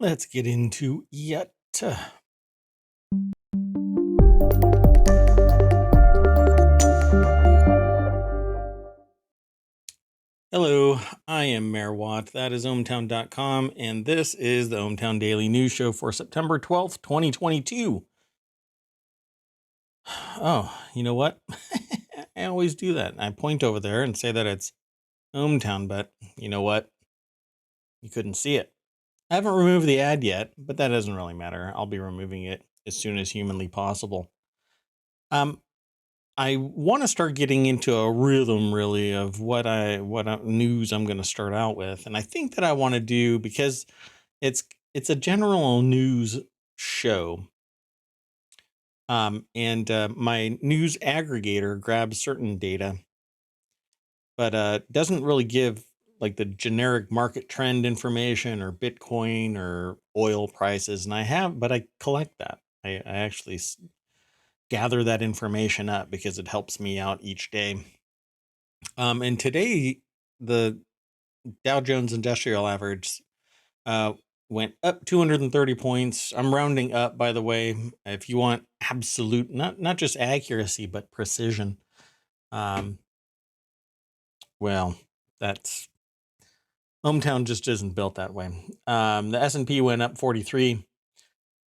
Let's get into it. Hello, I am Mayor Watt. That is ohmTown.com, and this is the ohmTown Daily News Show for September 12th, 2022. Oh, you know what? I always do that. I point over there and say that it's ohmTown, but you know what? You couldn't see it. I haven't removed the ad yet, but that doesn't really matter. I'll be removing it as soon as humanly possible. I want to start getting into a rhythm, really, of what news I'm going to start out with, and I think that I want to do because it's it's a general news show, and my news aggregator grabs certain data, but doesn't really give like the generic market trend information or Bitcoin or oil prices, and I collect that. I actually gather that information up because it helps me out each day. And today, the Dow Jones Industrial Average uh, went up 230 points. I'm rounding up, by the way. If you want absolute, not just accuracy, but precision, um, well, that's ohmTown just isn't built that way. The S&P went up 43.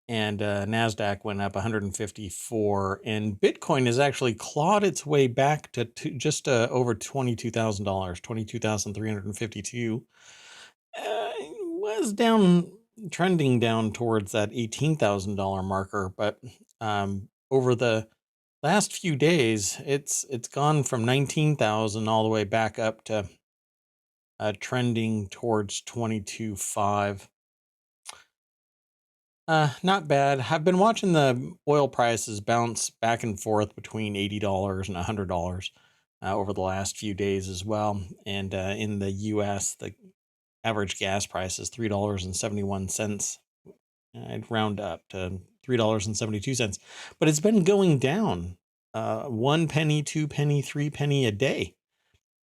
And NASDAQ went up 154, and Bitcoin has actually clawed its way back to just over $22,000, 22,352. Was down, trending down towards that $18,000 marker, but over the last few days, it's gone from 19,000 all the way back up to trending towards 22.5. Not bad. I've been watching the oil prices bounce back and forth between $80 and $100 over the last few days as well. And in the U.S., the average gas price is $3.71. I'd round up to $3.72, but it's been going down 1 penny, 2 penny, 3 penny a day,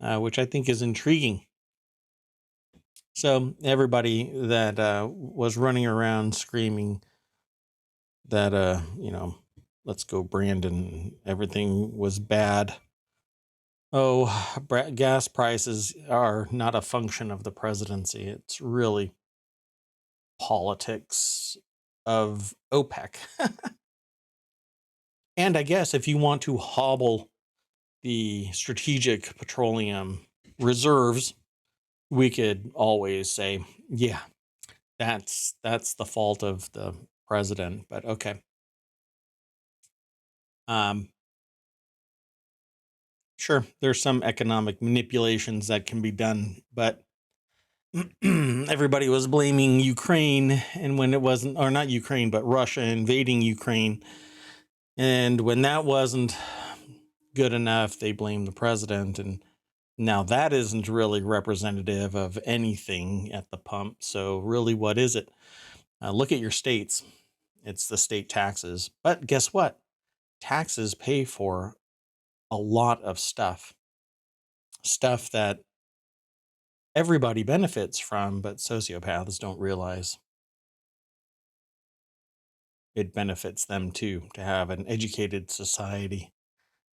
which I think is intriguing. So everybody that was running around screaming that, let's go Brandon, everything was bad. Oh, gas prices are not a function of the presidency. It's really politics of OPEC. And I guess if you want to hobble the strategic petroleum reserves, we could always say, yeah, that's the fault of the president. But okay. Sure, there's some economic manipulations that can be done, but everybody was blaming Ukraine, and when it wasn't, or not Ukraine, but Russia invading Ukraine, and when that wasn't good enough, they blamed the president, and now that isn't really representative of anything at the pump. So really, what is it? Look at your states. It's the state taxes. But guess what? Taxes pay for a lot of stuff that everybody benefits from, but sociopaths don't realize it benefits them too, to have an educated society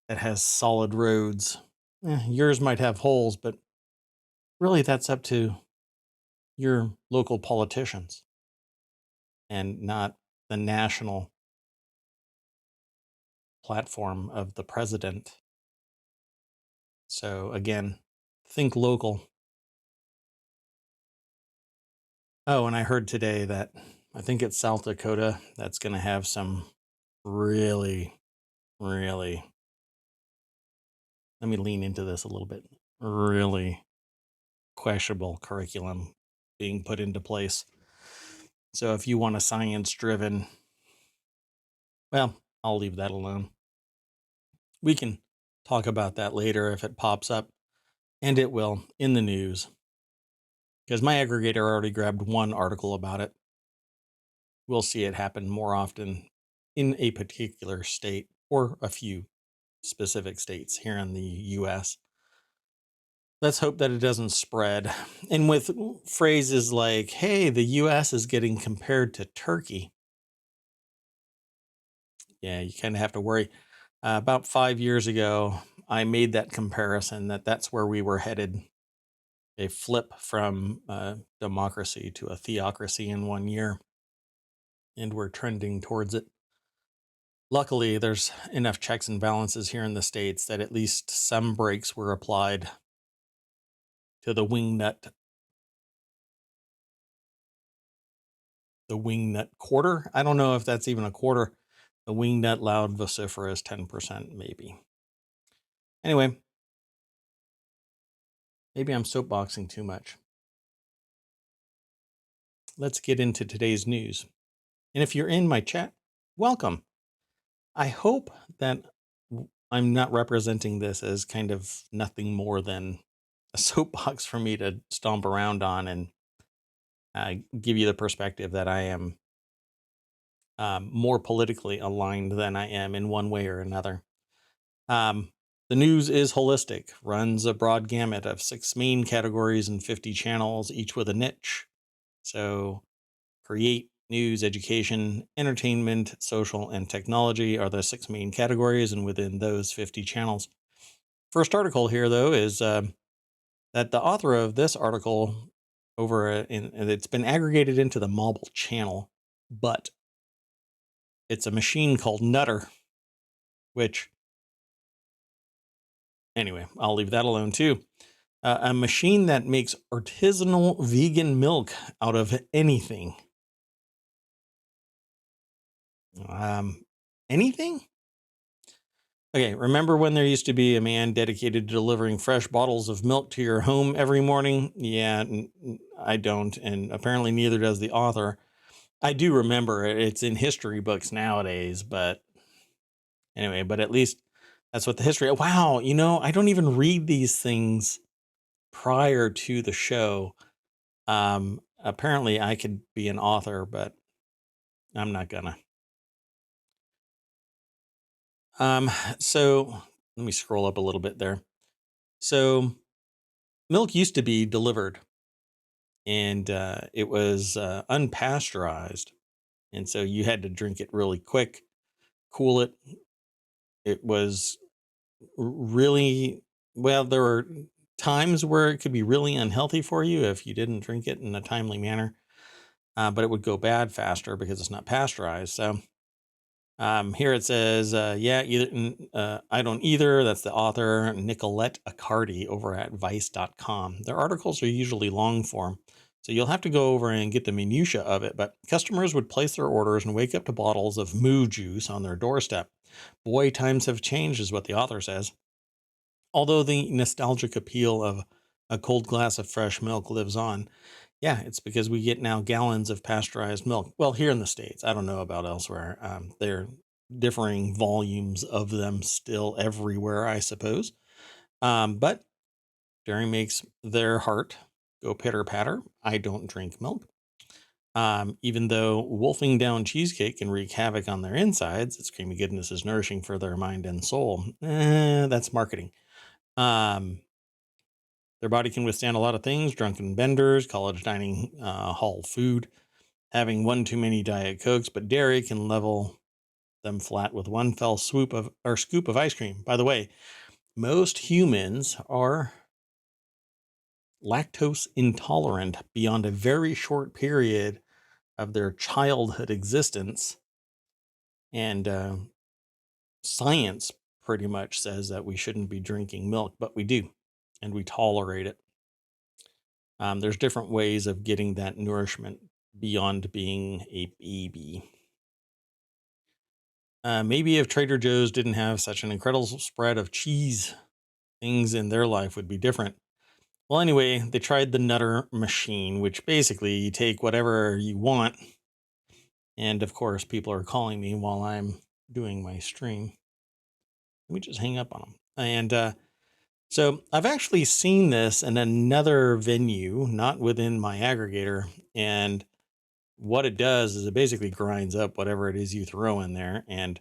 that has solid roads. Yours might have holes, but really that's up to your local politicians and not the national platform of the president. So again, think local. Oh, and I heard today that I think it's South Dakota that's going to have some really, really, let me lean into this a little bit, really questionable curriculum being put into place. So if you want a science driven, well, I'll leave that alone. We can talk about that later if it pops up, and it will in the news, because my aggregator already grabbed one article about it. We'll see it happen more often in a particular state or a few specific states here in the US. Let's hope that it doesn't spread. And with phrases like, hey, the US is getting compared to Turkey. Yeah, you kind of have to worry. About 5 years ago, I made that comparison that's where we were headed. A flip from democracy to a theocracy in 1 year. And we're trending towards it. Luckily, there's enough checks and balances here in the States that at least some brakes were applied to the wingnut quarter. I don't know if that's even a quarter. The wingnut loud vociferous 10%, maybe. Anyway, maybe I'm soapboxing too much. Let's get into today's news. And if you're in my chat, welcome. I hope that I'm not representing this as kind of nothing more than a soapbox for me to stomp around on and give you the perspective that I am more politically aligned than I am in one way or another. The news is holistic, runs a broad gamut of 6 main categories and 50 channels, each with a niche. So create, news, education, entertainment, social, and technology are the 6 main categories, and within those 50 channels. First article here, though, is that the author of this article it's been aggregated into the mobile channel, but it's a machine called Nutter, which, anyway, I'll leave that alone too. A machine that makes artisanal vegan milk out of anything. Anything? Okay, remember when there used to be a man dedicated to delivering fresh bottles of milk to your home every morning? Yeah, I don't, and apparently neither does the author. I do remember it. It's in history books nowadays, but anyway, but at least that's what the history. Wow, I don't even read these things prior to the show. Apparently I could be an author, but I'm not gonna. So let me scroll up a little bit there. So milk used to be delivered, and it was unpasteurized, and so you had to drink it really quick, cool it. It was really, well, there were times where it could be really unhealthy for you if you didn't drink it in a timely manner, but it would go bad faster because it's not pasteurized. So here it says, I don't either. That's the author, Nicolette Accardi, over at vice.com. Their articles are usually long form, so you'll have to go over and get the minutia of it. But customers would place their orders and wake up to bottles of moo juice on their doorstep. Boy, times have changed, is what the author says. Although the nostalgic appeal of a cold glass of fresh milk lives on, yeah, it's because we get now gallons of pasteurized milk. Well, here in the States, I don't know about elsewhere. There are differing volumes of them still everywhere, I suppose. But dairy makes their heart go pitter patter. I don't drink milk. Even though wolfing down cheesecake can wreak havoc on their insides, its creamy goodness is nourishing for their mind and soul. That's marketing. Their body can withstand a lot of things: drunken benders, college dining hall food, having one too many Diet Cokes, but dairy can level them flat with one fell scoop of ice cream. By the way, most humans are lactose intolerant beyond a very short period of their childhood existence. And science pretty much says that we shouldn't be drinking milk, but we do, and we tolerate it. There's different ways of getting that nourishment beyond being a baby. Maybe if Trader Joe's didn't have such an incredible spread of cheese, things in their life would be different. Well, anyway, they tried the Nutter machine, which basically you take whatever you want. And of course, people are calling me while I'm doing my stream. Let me just hang up on them. And so I've actually seen this in another venue, not within my aggregator. And what it does is it basically grinds up whatever it is you throw in there, and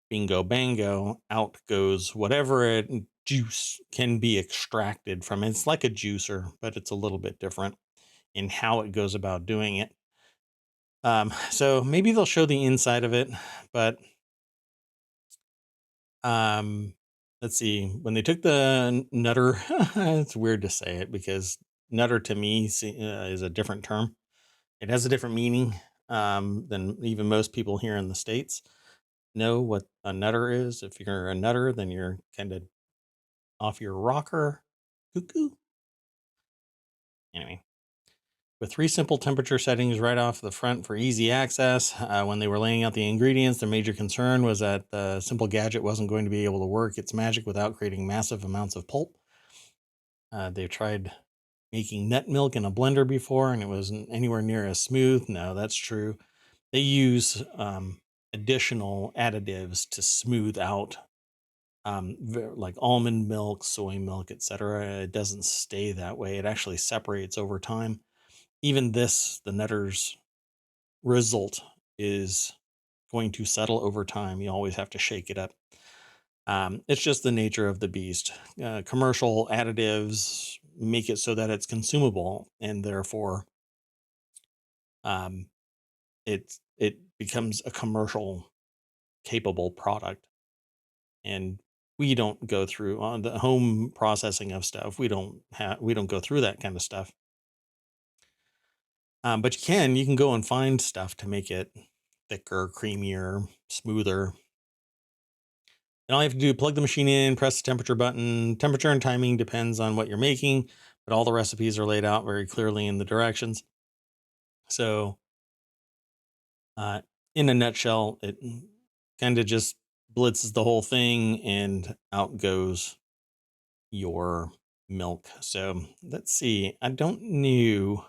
bingo bango, out goes whatever it juice can be extracted from it. It's like a juicer, but it's a little bit different in how it goes about doing it. So maybe they'll show the inside of it, but um, let's see. When they took the nutter, it's weird to say it because nutter to me is a different term. It has a different meaning than even most people here in the States know what a nutter is. If you're a nutter, then you're kind of off your rocker, cuckoo. Anyway, with 3 simple temperature settings right off the front for easy access, when they were laying out the ingredients, their major concern was that the simple gadget wasn't going to be able to work its magic without creating massive amounts of pulp. They've tried making nut milk in a blender before, and it wasn't anywhere near as smooth. No, that's true. They use additional additives to smooth out like almond milk, soy milk, etc. It doesn't stay that way. It actually separates over time. Even this, the Netter's result is going to settle over time. You always have to shake it up. It's just the nature of the beast. Commercial additives make it so that it's consumable, and therefore, um, it becomes a commercial capable product. And we don't go through on the home processing of stuff. We don't go through that kind of stuff. But you can go and find stuff to make it thicker, creamier, smoother. And all you have to do, plug the machine in, press the temperature button. Temperature and timing depends on what you're making, but all the recipes are laid out very clearly in the directions. So, in a nutshell, it kind of just blitzes the whole thing and out goes your milk. So let's see. I don't know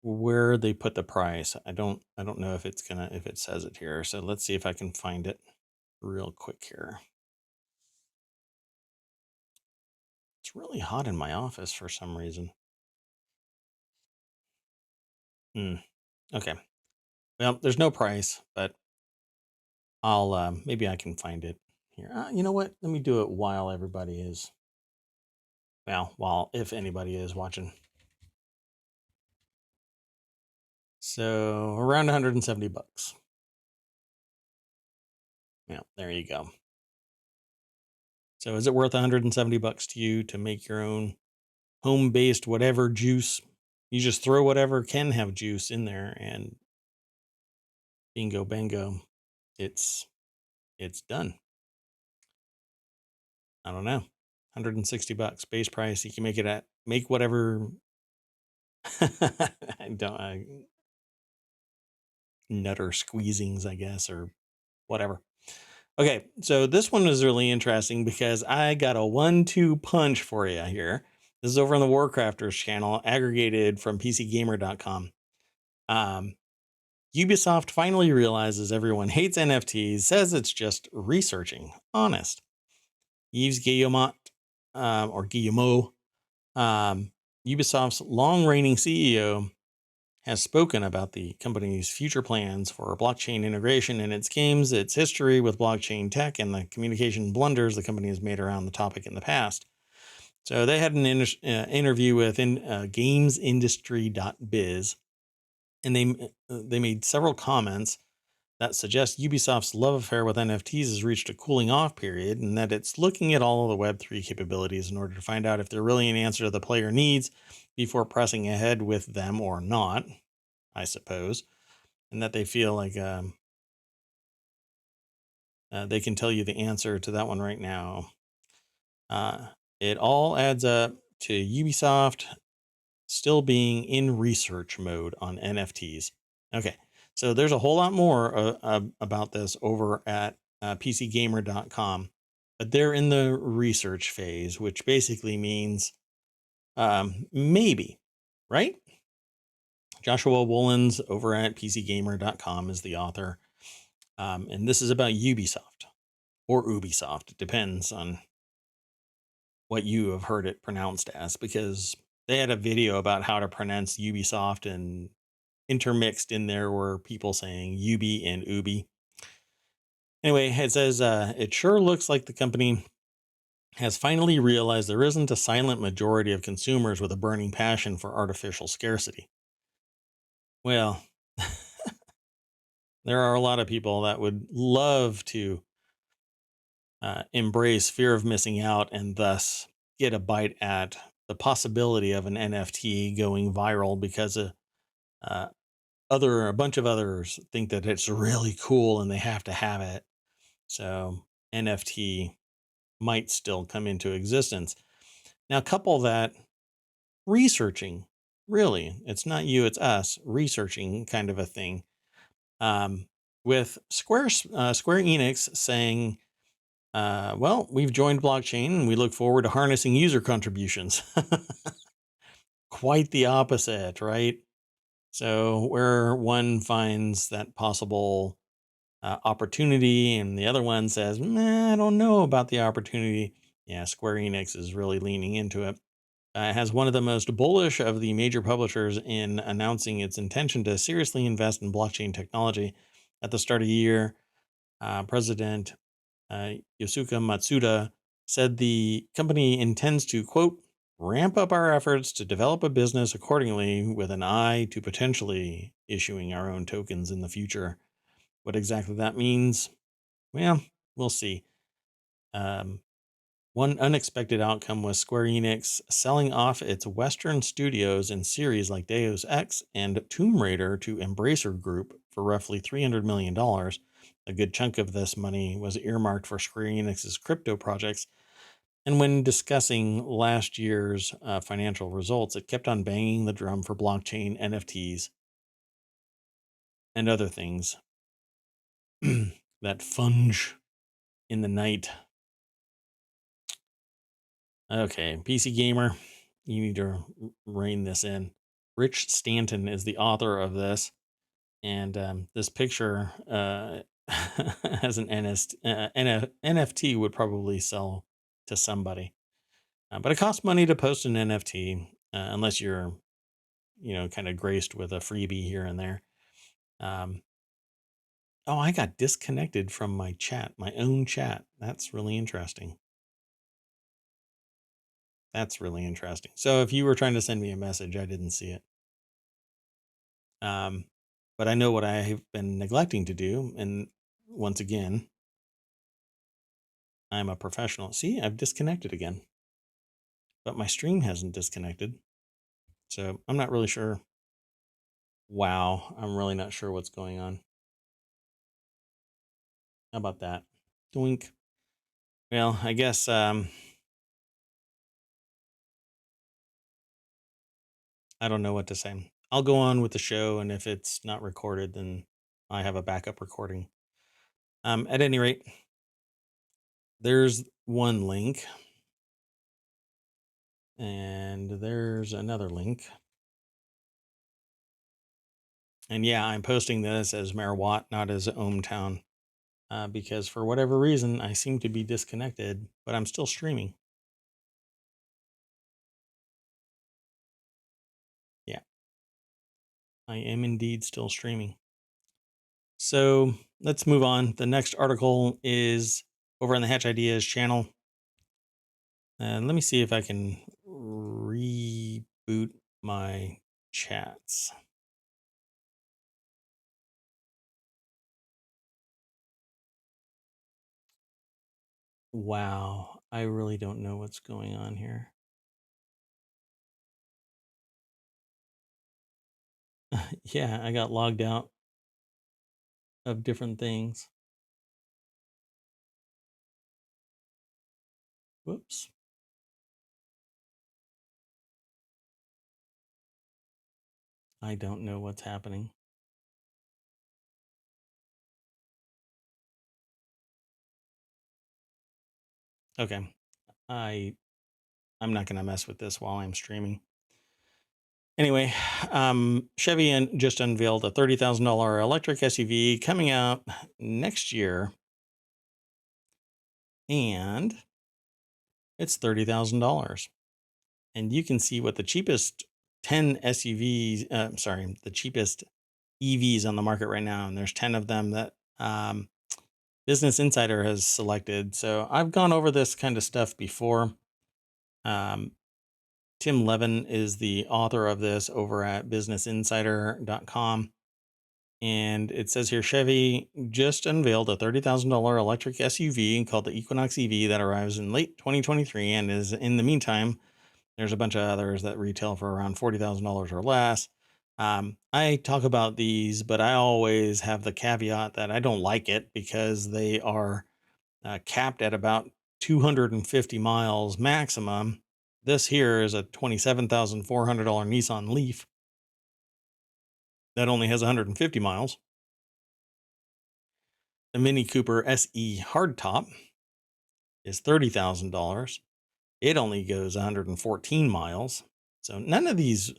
where they put the price. I don't know if it says it here. So let's see if I can find it real quick here. It's really hot in my office for some reason. Okay. Well, there's no price, but I'll maybe I can find it here. You know what? Let me do it while everybody is if anybody is watching. So around 170 bucks. Yeah, there you go. So is it worth 170 bucks to you to make your own home-based whatever juice? You just throw whatever can have juice in there and bingo bango. It's done. I don't know. 160 bucks base price. You can make whatever. Nutter squeezings, I guess, or whatever. Okay, so this one is really interesting because I got a 1-2 punch for you here. This is over on the Warcrafters channel, aggregated from PCGamer.com. Ubisoft finally realizes everyone hates NFTs, says it's just researching. Honest. Yves Guillemot, or Guillemot, Ubisoft's long-reigning CEO, has spoken about the company's future plans for blockchain integration in its games, its history with blockchain tech, and the communication blunders the company has made around the topic in the past. So they had an interview with gamesindustry.biz, and they made several comments that suggest Ubisoft's love affair with NFTs has reached a cooling off period, and that it's looking at all of the Web3 capabilities in order to find out if they're really an answer to the player needs before pressing ahead with them or not, I suppose. And that they feel like they can tell you the answer to that one right now. It all adds up to Ubisoft still being in research mode on NFTs. Okay, so there's a whole lot more about this over at PCGamer.com, but they're in the research phase, which basically means maybe, right? Joshua Woolens over at PCGamer.com is the author. And this is about Ubisoft or Ubisoft. It depends on what you have heard it pronounced as, because they had a video about how to pronounce Ubisoft, and intermixed in there were people saying Ubi and Ubi. Anyway, it says, it sure looks like the company has finally realized there isn't a silent majority of consumers with a burning passion for artificial scarcity. Well, there are a lot of people that would love to embrace fear of missing out and thus get a bite at the possibility of an NFT going viral because uh, a bunch of others think that it's really cool and they have to have it. So NFT might still come into existence. Now, couple that researching, really, it's not you, it's us researching kind of a thing. Um, with Square Enix saying, well, we've joined blockchain and we look forward to harnessing user contributions. Quite the opposite, right? So, where one finds that possible opportunity and the other one says, I don't know about the opportunity. Yeah, Square Enix is really leaning into it. It has one of the most bullish of the major publishers in announcing its intention to seriously invest in blockchain technology. At the start of the year, President Yosuke Matsuda said the company intends to, quote, ramp up our efforts to develop a business accordingly with an eye to potentially issuing our own tokens in the future. What exactly that means, well, we'll see. Um, One unexpected outcome was Square Enix selling off its Western studios in series like Deus Ex and Tomb Raider to Embracer Group for roughly $300 million. A good chunk of this money was earmarked for Square Enix's crypto projects. And when discussing last year's financial results, it kept on banging the drum for blockchain, NFTs, and other things that funge in the night. Okay, PC Gamer, you need to rein this in. Rich Stanton is the author of this, and this picture as an NFT would probably sell to somebody, but it costs money to post an NFT unless you're, kind of graced with a freebie here and there. Um, oh, I got disconnected from my chat, my own chat. That's really interesting. That's really interesting. So if you were trying to send me a message, I didn't see it. Um, but I know what I have been neglecting to do. And once again, I'm a professional. See, I've disconnected again, but my stream hasn't disconnected. So I'm not really sure. Wow. I'm really not sure what's going on. How about that? Doink. Well, I guess, I don't know what to say. I'll go on with the show. And if it's not recorded, then I have a backup recording. At any rate, there's one link. And there's another link. And yeah, I'm posting this as Marawatt, not as ohmTown, because for whatever reason, I seem to be disconnected, but I'm still streaming. Yeah, I am indeed still streaming. So let's move on. The next article is over on the Hatch Ideas channel. And let me see if I can reboot my chats. Wow, I really don't know what's going on here. Yeah, I got logged out of different things. Whoops. I don't know what's happening. Okay. I'm not going to mess with this while I'm streaming. Anyway, Chevy just unveiled a $30,000 electric SUV coming out next year. And it's $30,000. And you can see what the cheapest 10 SUVs, the cheapest EVs on the market right now. And there's 10 of them that Business Insider has selected. So I've gone over this kind of stuff before. Um, Tim Levin is the author of this over at businessinsider.com. And it says here Chevy just unveiled a $30,000 electric SUV called the Equinox EV that arrives in late 2023 and is in the meantime. There's a bunch of others that retail for around $40,000 or less. I talk about these, but I always have the caveat that I don't like it because they are capped at about 250 miles maximum. This here is a $27,400 Nissan Leaf that only has 150 miles. The Mini Cooper SE hardtop is $30,000. It only goes 114 miles. So none of these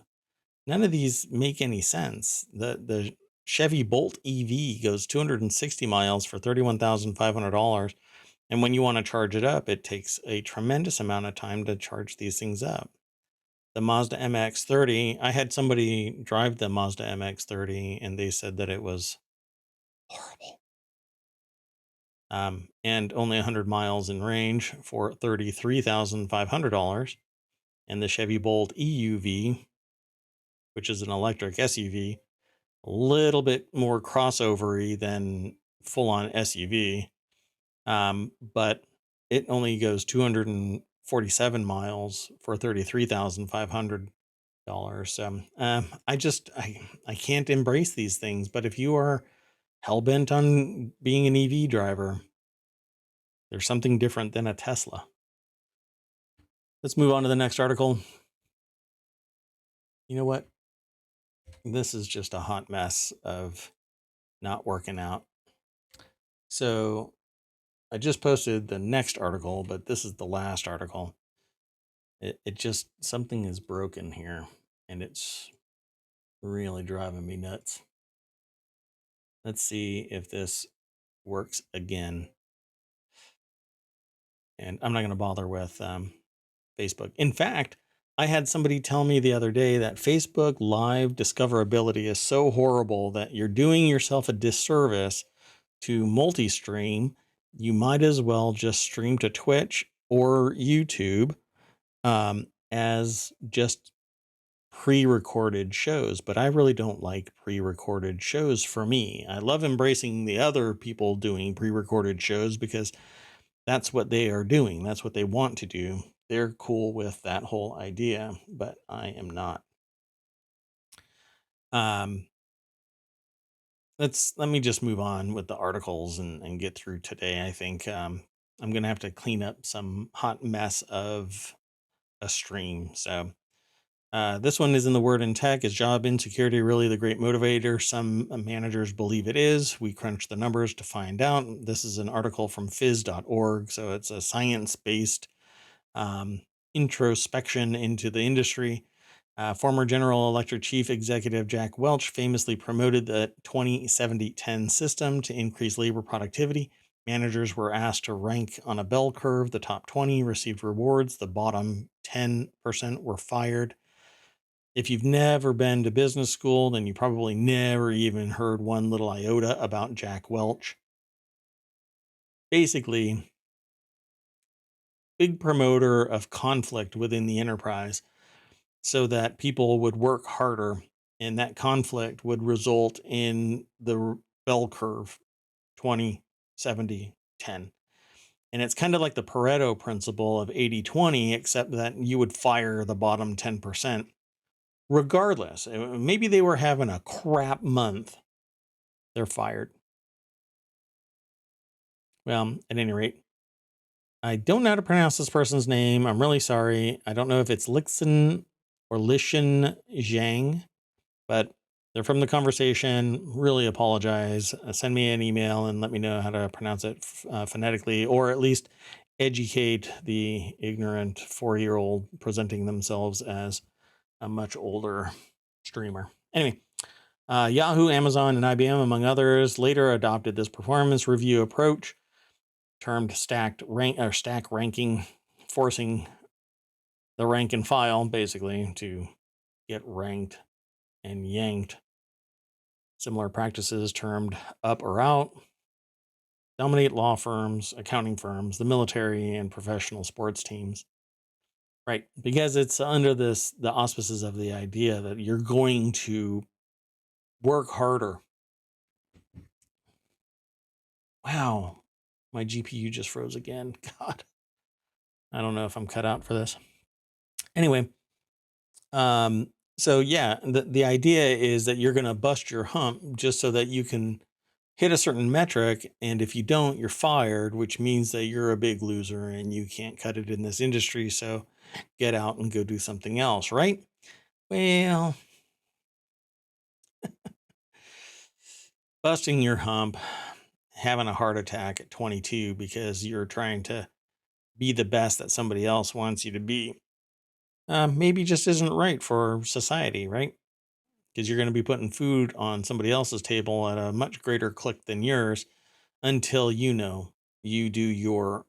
make any sense. The Chevy Bolt EV goes 260 miles for $31,500. And when you want to charge it up, it takes a tremendous amount of time to charge these things up. The Mazda MX-30, I had somebody drive the Mazda MX-30 and they said that it was horrible. And only 100 miles in range for $33,500. And the Chevy Bolt EUV, which is an electric SUV, a little bit more crossover-y than full-on SUV, but it only goes 247 miles for $33,500. I can't embrace these things. But if you are hell-bent on being an EV driver, there's something different than a Tesla. Let's move on to the next article. You know what? This is just a hot mess of not working out. So I just posted the next article, but this is the last article. It just, something is broken here and it's really driving me nuts. Let's see if this works again. And I'm not going to bother with Facebook. In fact, I had somebody tell me the other day that Facebook Live discoverability is so horrible that you're doing yourself a disservice to multi-stream. You might as well just stream to Twitch or YouTube as just pre-recorded shows. But I really don't like pre-recorded shows for me. I love embracing the other people doing pre-recorded shows because that's what they are doing. That's what they want to do. They're cool with that whole idea, but I am not. Let me just move on with the articles and get through today. I think I'm gonna have to clean up some hot mess of a stream. So this one is in the word in tech. Is job insecurity really the great motivator? Some managers believe it is. We crunched the numbers to find out. This is an article from phys.org. So it's a science-based introspection into the industry. Former General Electric Chief Executive Jack Welch famously promoted the 20-70-10 system to increase labor productivity. Managers were asked to rank on a bell curve. The top 20 received rewards. The bottom 10% were fired. If you've never been to business school, then you probably never even heard one little iota about Jack Welch. Basically, big promoter of conflict within the enterprise so that people would work harder, and that conflict would result in the bell curve 20, 70, 10. And it's kind of like the Pareto principle of 80-20, except that you would fire the bottom 10%. Regardless, maybe they were having a crap month, they're fired. Well, at any rate, I don't know how to pronounce this person's name. I'm really sorry. I don't know if it's Lixin or Lishin Zhang, but they're from the conversation. Really apologize. Send me an email and let me know how to pronounce it phonetically, or at least educate the ignorant 4-year-old presenting themselves as a much older streamer. Anyway, Yahoo, Amazon, and IBM, among others, later adopted this performance review approach, termed stack ranking, forcing the rank and file basically to get ranked and yanked. Similar practices termed up or out. dominate law firms, accounting firms, the military, and professional sports teams. Right. Because it's under the auspices of the idea that you're going to work harder. Wow. My GPU just froze again. God. I don't know if I'm cut out for this. Anyway, um, so yeah, the idea is that you're going to bust your hump just so that you can hit a certain metric. And if you don't, you're fired, which means that you're a big loser and you can't cut it in this industry. So get out and go do something else, right? Well, busting your hump, having a heart attack at 22 because you're trying to be the best that somebody else wants you to be, maybe just isn't right for society, right? Because you're going to be putting food on somebody else's table at a much greater click than yours until you do your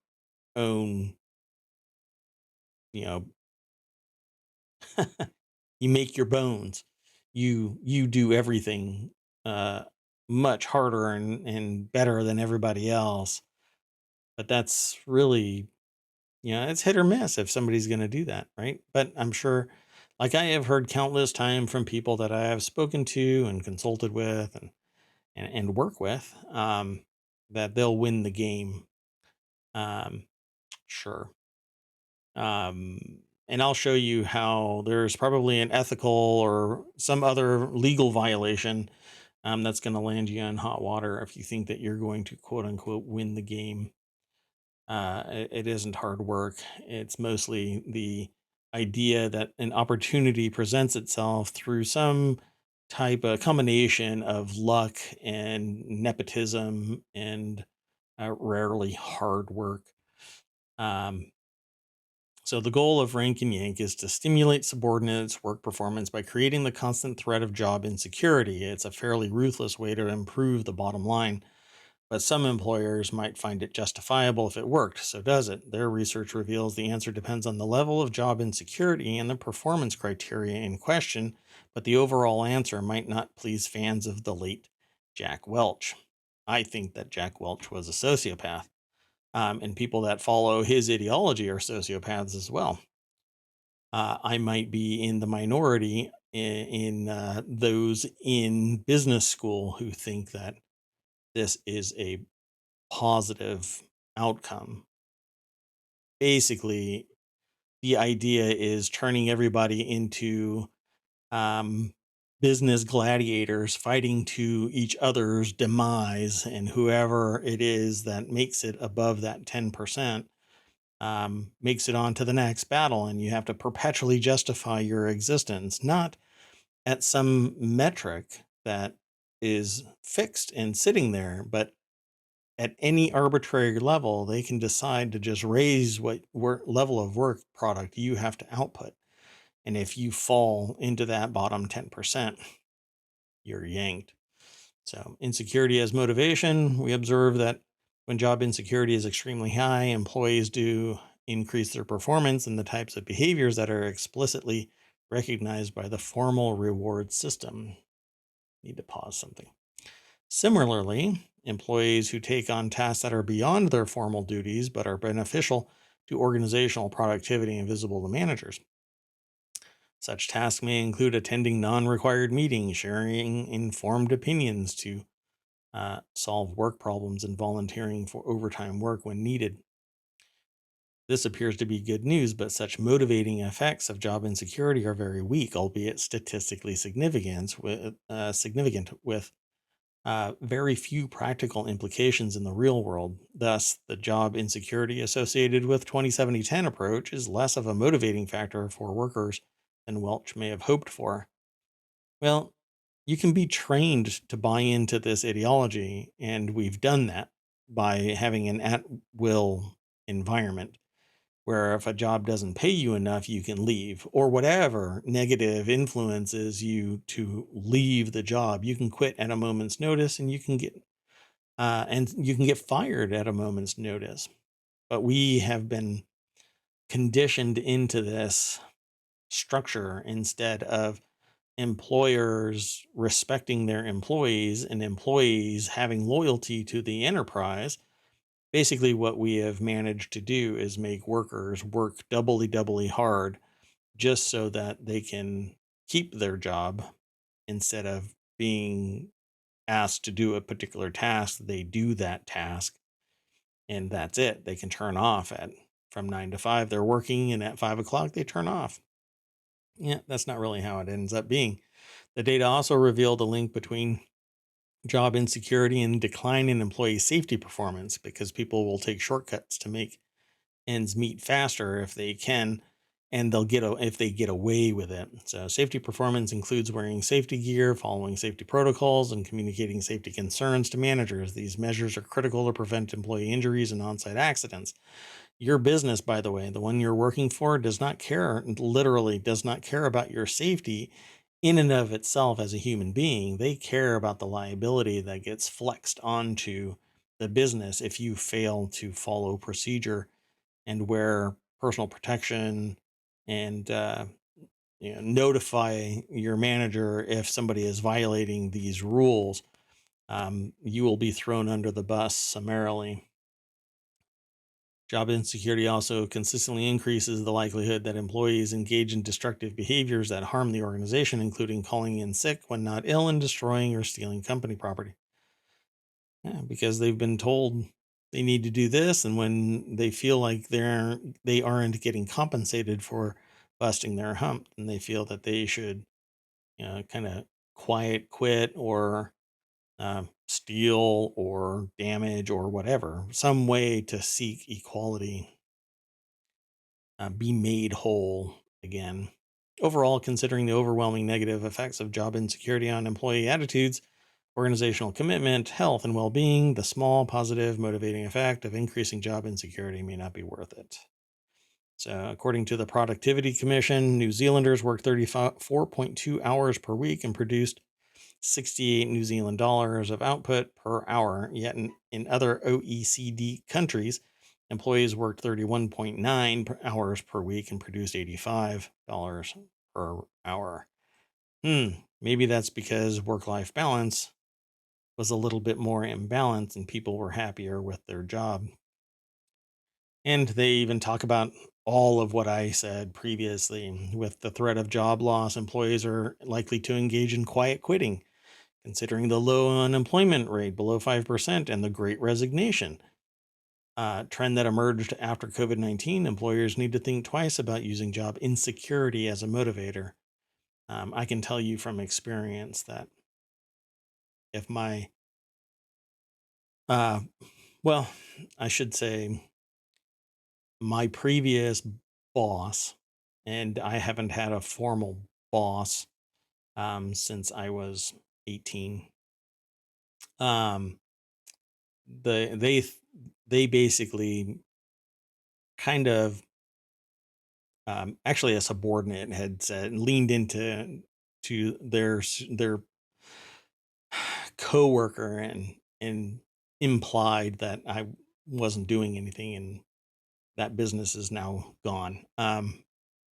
own, you know, you make your bones. You do everything uh much harder and better than everybody else. But that's really, it's hit or miss if somebody's going to do that, right? But I'm sure, like I have heard countless time from people that I have spoken to and consulted with and work with, that they'll win the game. Um, sure. And I'll show you how there's probably an ethical or some other legal violation, that's going to land you in hot water if you think that you're going to quote unquote win the game. It isn't hard work. It's mostly the idea that an opportunity presents itself through some type of combination of luck and nepotism and rarely hard work. Um, so the goal of Rank and Yank is to stimulate subordinates' work performance by creating the constant threat of job insecurity. It's a fairly ruthless way to improve the bottom line, but some employers might find it justifiable if it worked. So does it? Their research reveals the answer depends on the level of job insecurity and the performance criteria in question, but the overall answer might not please fans of the late Jack Welch. I think that Jack Welch was a sociopath, and people that follow his ideology are sociopaths as well. I might be in the minority in those in business school who think that this is a positive outcome. Basically, the idea is turning everybody into um, business gladiators fighting to each other's demise, and whoever it is that makes it above that 10% makes it on to the next battle, and you have to perpetually justify your existence, not at some metric that is fixed and sitting there, but at any arbitrary level, they can decide to just raise what work level of work product you have to output. And if you fall into that bottom 10%, you're yanked. So, insecurity as motivation, we observe that when job insecurity is extremely high, employees do increase their performance in the types of behaviors that are explicitly recognized by the formal reward system. Need to pause something. Similarly, employees who take on tasks that are beyond their formal duties but are beneficial to organizational productivity and visible to managers. Such tasks may include attending non required meetings, sharing informed opinions to solve work problems, and volunteering for overtime work when needed. This appears to be good news, but such motivating effects of job insecurity are very weak, albeit statistically significant with very few practical implications in the real world. Thus, the job insecurity associated with 2070-10 approach is less of a motivating factor for workers than Welch may have hoped for. Well, you can be trained to buy into this ideology, and we've done that by having an at will environment where if a job doesn't pay you enough, you can leave, or whatever negative influences you to leave the job. You can quit at a moment's notice, and you can get fired at a moment's notice. But we have been conditioned into this structure instead of employers respecting their employees and employees having loyalty to the enterprise. Basically, what we have managed to do is make workers work doubly hard just so that they can keep their job instead of being asked to do a particular task. They do that task and that's it. They can turn off at from 9 to 5. They're working, and at 5 o'clock they turn off. Yeah, that's not really how it ends up being. The data also revealed a link between job insecurity and decline in employee safety performance because people will take shortcuts to make ends meet faster if they can, and if they get away with it. So safety performance includes wearing safety gear, following safety protocols, and communicating safety concerns to managers. These measures are critical to prevent employee injuries and on-site accidents. Your business, by the way, the one you're working for, does not care, literally does not care about your safety in and of itself as a human being. They care about the liability that gets flexed onto the business if you fail to follow procedure and wear personal protection and notify your manager if somebody is violating these rules. You will be thrown under the bus summarily. Job insecurity also consistently increases the likelihood that employees engage in destructive behaviors that harm the organization, including calling in sick when not ill and destroying or stealing company property. Yeah, because they've been told they need to do this, and when they feel like they aren't getting compensated for busting their hump, then they feel that they should, kind of quiet quit or steal or damage or whatever, some way to seek equality, be made whole again. Overall, considering the overwhelming negative effects of job insecurity on employee attitudes, organizational commitment, health, and well being, the small positive motivating effect of increasing job insecurity may not be worth it. So, according to the Productivity Commission, New Zealanders worked 34.2 hours per week and produced 68 New Zealand dollars of output per hour. Yet in other OECD countries, employees worked 31.9 hours per week and produced $85 per hour. Maybe that's because work life balance was a little bit more imbalanced and people were happier with their job. And they even talk about all of what I said previously. With the threat of job loss, employees are likely to engage in quiet quitting, considering the low unemployment rate below 5% and the great resignation trend that emerged after COVID-19. Employers need to think twice about using job insecurity as a motivator. I can tell you from experience that if my, uh, well, I should say my previous boss, and I haven't had a formal boss since I was 18. Um, the they basically kind of actually a subordinate had said leaned into to their coworker and implied that I wasn't doing anything and that business is now gone. And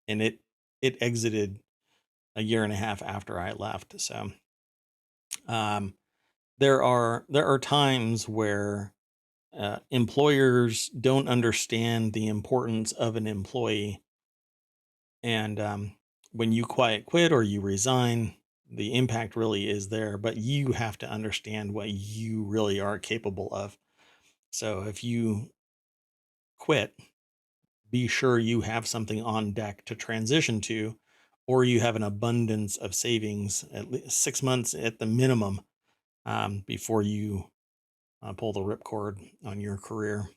it exited a year and a half after I left. So um, there are times where employers don't understand the importance of an employee, and when you quiet quit or you resign, the impact really is there. But you have to understand what you really are capable of. So if you quit, be sure you have something on deck to transition to, or you have an abundance of savings, at least 6 months at the minimum, before you pull the ripcord on your career.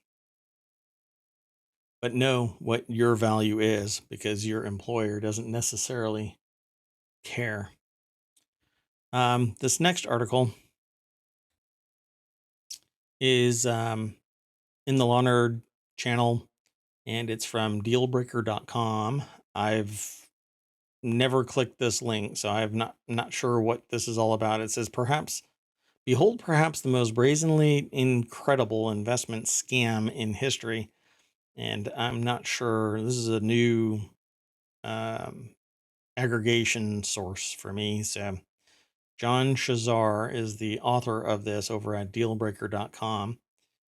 But know what your value is because your employer doesn't necessarily care. This next article is in the Law Nerd channel, and it's from dealbreaker.com. I've never clicked this link, so I'm not sure what this is all about. It says perhaps the most brazenly incredible investment scam in history. And I'm not sure. This is a new um, aggregation source for me. So John Shazar is the author of this over at dealbreaker.com.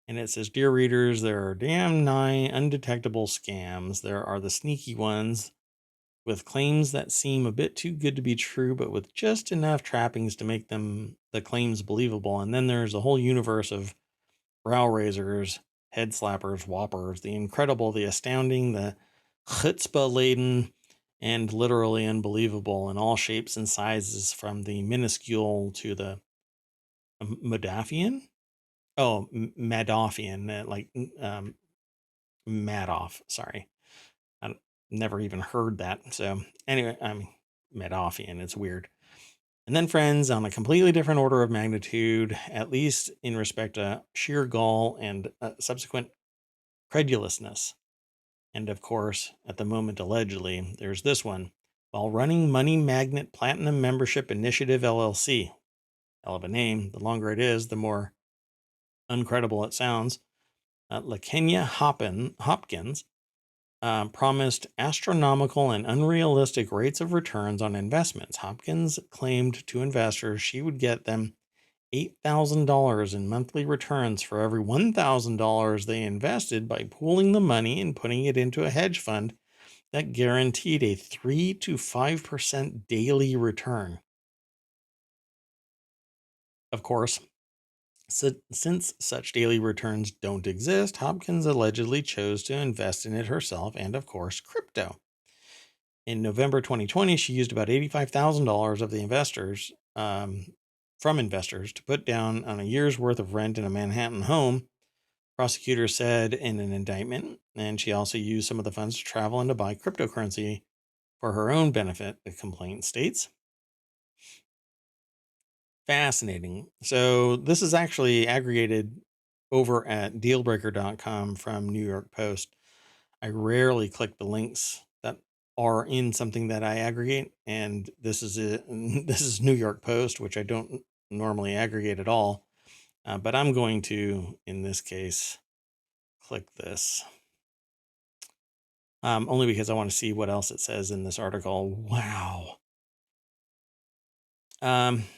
And it says, "Dear readers, there are damn nigh undetectable scams. There are the sneaky ones with claims that seem a bit too good to be true, but with just enough trappings to make them the claims believable. And then there's a whole universe of brow raisers, head slappers, whoppers, the incredible, the astounding, the chutzpah laden, and literally unbelievable in all shapes and sizes, from the minuscule to the Madaffian. Oh, Madoffian, Madoff. Sorry, I never even heard that. So anyway, I'm Madoffian. It's weird. And then friends, on a completely different order of magnitude, at least in respect to sheer gall and subsequent credulousness. And of course, at the moment, allegedly, there's this one. While running Money Magnet Platinum Membership Initiative LLC, hell of a name, the longer it is, the more uncredible it sounds. LaKenya Hopkins promised astronomical and unrealistic rates of returns on investments. Hopkins claimed to investors she would get them $8,000 in monthly returns for every $1,000 they invested by pooling the money and putting it into a hedge fund that guaranteed a 3 to 5% daily return. Of course, since such daily returns don't exist, Hopkins allegedly chose to invest in it herself and, of course, crypto. In November 2020, she used about $85,000 of the from investors to put down on a year's worth of rent in a Manhattan home, prosecutors said in an indictment, and she also used some of the funds to travel and to buy cryptocurrency for her own benefit, the complaint states. Fascinating. So this is actually aggregated over at dealbreaker.com from New York Post. I rarely click the links that are in something that I aggregate, and this is it. This is New York Post, which I don't normally aggregate at all. But I'm going to, in this case, click this. Only because I want to see what else it says in this article. Wow.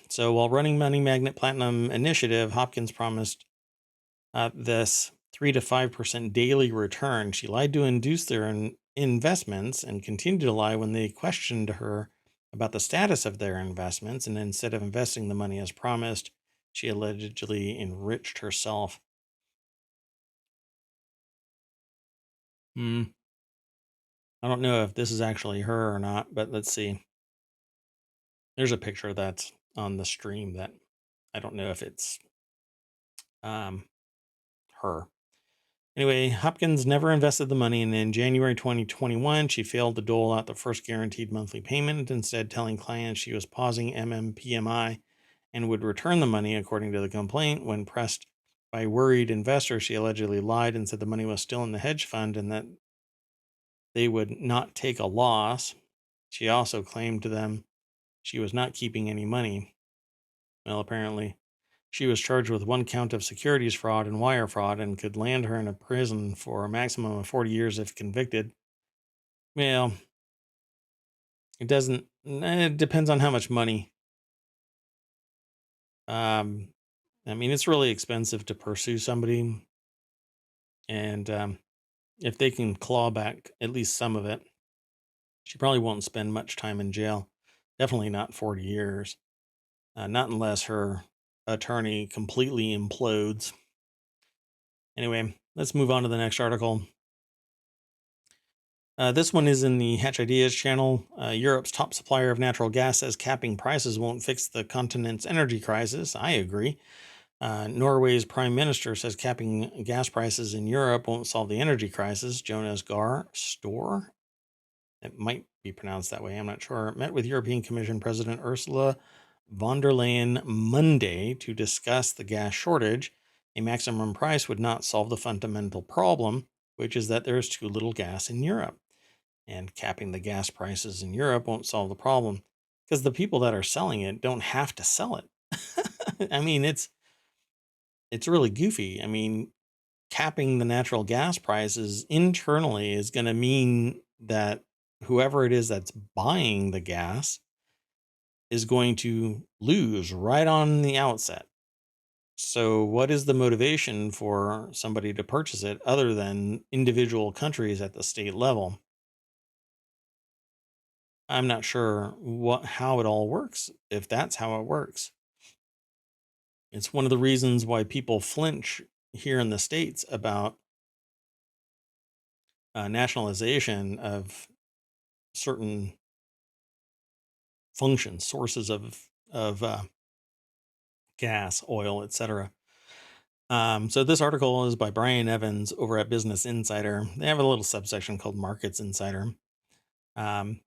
So while running Money Magnet Platinum Initiative, Hopkins promised this 3 to 5% daily return. She lied to induce their investments and continued to lie when they questioned her about the status of their investments. And instead of investing the money as promised, she allegedly enriched herself. I don't know if this is actually her or not, but let's see. There's a picture that's on the stream that I don't know if it's her. Anyway, Hopkins never invested the money, and in January 2021, she failed to dole out the first guaranteed monthly payment, instead telling clients she was pausing MMPMI and would return the money, according to the complaint. When pressed by worried investors, she allegedly lied and said the money was still in the hedge fund and that they would not take a loss. She also claimed to them she was not keeping any money. Well, apparently, she was charged with one count of securities fraud and wire fraud and could land her in a prison for a maximum of 40 years if convicted. Well, it depends on how much money. I mean, it's really expensive to pursue somebody. And if they can claw back at least some of it, she probably won't spend much time in jail. Definitely not 40 years. Not unless her attorney completely implodes. Anyway, let's move on to the next article. This one is in the Hatch Ideas channel. Europe's top supplier of natural gas says capping prices won't fix the continent's energy crisis. I agree. Norway's prime minister says capping gas prices in Europe won't solve the energy crisis. Jonas Gahr Store, it might be pronounced that way, I'm not sure, met with European Commission President Ursula von der Leyen Monday to discuss the gas shortage. A maximum price would not solve the fundamental problem, which is that there is too little gas in Europe. And capping the gas prices in Europe won't solve the problem because the people that are selling it don't have to sell it. I mean, it's really goofy. I mean, capping the natural gas prices internally is going to mean that whoever it is that's buying the gas is going to lose right on the outset. So, what is the motivation for somebody to purchase it other than individual countries at the state level? I'm not sure how it all works, if that's how it works. It's one of the reasons why people flinch here in the States about nationalization of certain functions, sources of gas, oil, etc. So this article is by Brian Evans over at Business Insider. They have a little subsection called Markets Insider. Um,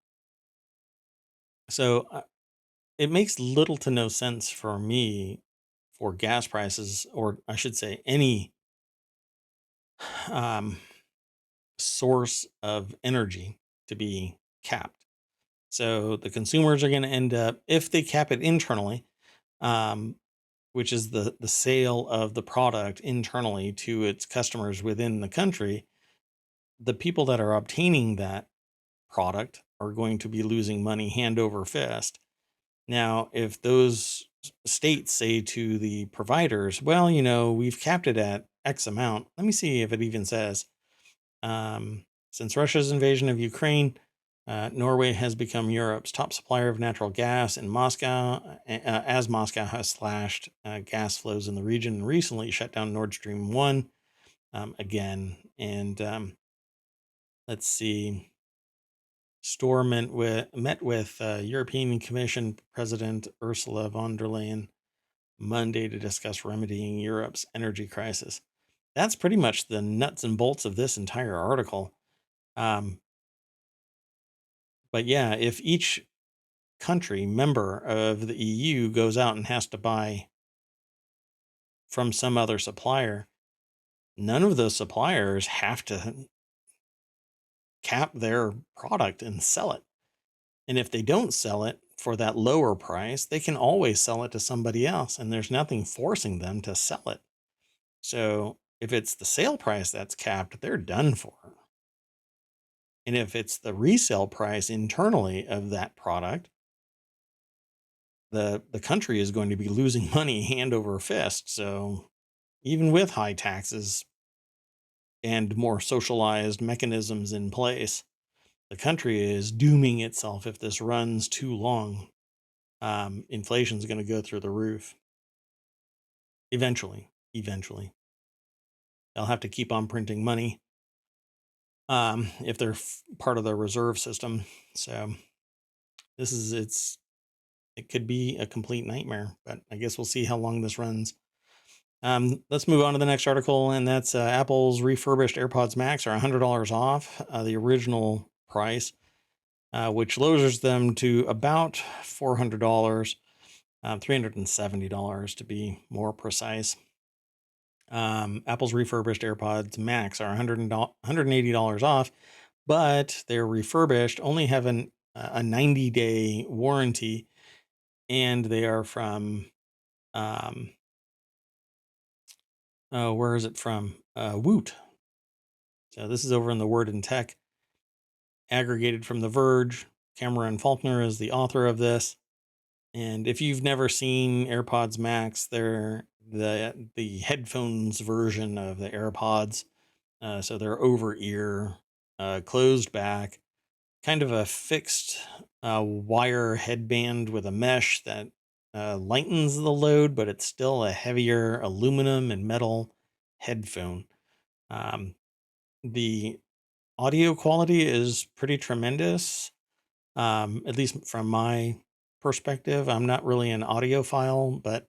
so it makes little to no sense for me for gas prices, or I should say, any um, source of energy to be capped. So the consumers are going to end up, if they cap it internally, um, which is the sale of the product internally to its customers within the country, the people that are obtaining that product are going to be losing money hand over fist. Now, if those states say to the providers, well, we've capped it at X amount. Let me see if it even says, since Russia's invasion of Ukraine, Norway has become Europe's top supplier of natural gas in Moscow, as Moscow has slashed gas flows in the region and recently shut down Nord Stream 1 again. And let's see. Store met with European Commission President Ursula von der Leyen Monday to discuss remedying Europe's energy crisis. That's pretty much the nuts and bolts of this entire article. Um, but yeah, if each country member of the EU goes out and has to buy from some other supplier, none of those suppliers have to cap their product and sell it. And if they don't sell it for that lower price, they can always sell it to somebody else, and there's nothing forcing them to sell it. So if it's the sale price that's capped, they're done for. And if it's the resale price internally of that product, the country is going to be losing money hand over fist. So even with high taxes and more socialized mechanisms in place, the country is dooming itself if this runs too long. Inflation is going to go through the roof. Eventually, they'll have to keep on printing money if they're part of the reserve system. So it could be a complete nightmare, but I guess we'll see how long this runs. Let's move on to the next article, and that's Apple's refurbished AirPods Max are $100 off the original price, which lowers them to about $400, $370 to be more precise. Apple's refurbished AirPods Max are $180 off, but they're refurbished, only have a 90-day warranty, and they are from, where is it from? Woot. So this is over in the Word and Tech, aggregated from The Verge. Cameron Faulkner is the author of this. And if you've never seen AirPods Max, they're the headphones version of the AirPods. So they're over ear, closed back, kind of a fixed wire headband with a mesh that lightens the load, but it's still a heavier aluminum and metal headphone. The audio quality is pretty tremendous, at least from my perspective. I'm not really an audiophile, but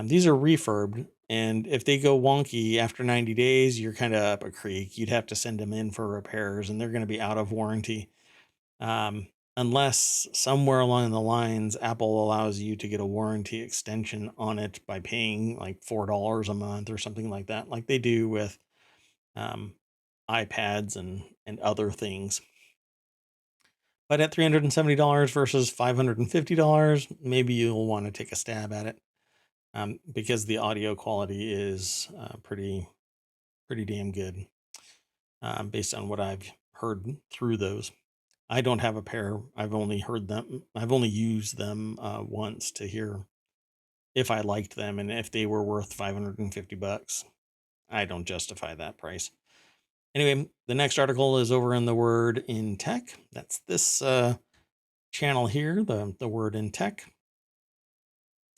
these are refurbed. And if they go wonky after 90 days, you're kind of up a creek. You'd have to send them in for repairs, and they're going to be out of warranty. Um, Unless somewhere along the lines, Apple allows you to get a warranty extension on it by paying like $4 a month or something like that, like they do with um, iPads and other things. But at $370 versus $550, maybe you'll want to take a stab at it, because the audio quality is pretty damn good, based on what I've heard through those. I don't have a pair. I've only heard them. I've only used them once to hear if I liked them and if they were worth $550. I don't justify that price. Anyway, the next article is over in the Word in Tech. That's this channel here, the Word in Tech.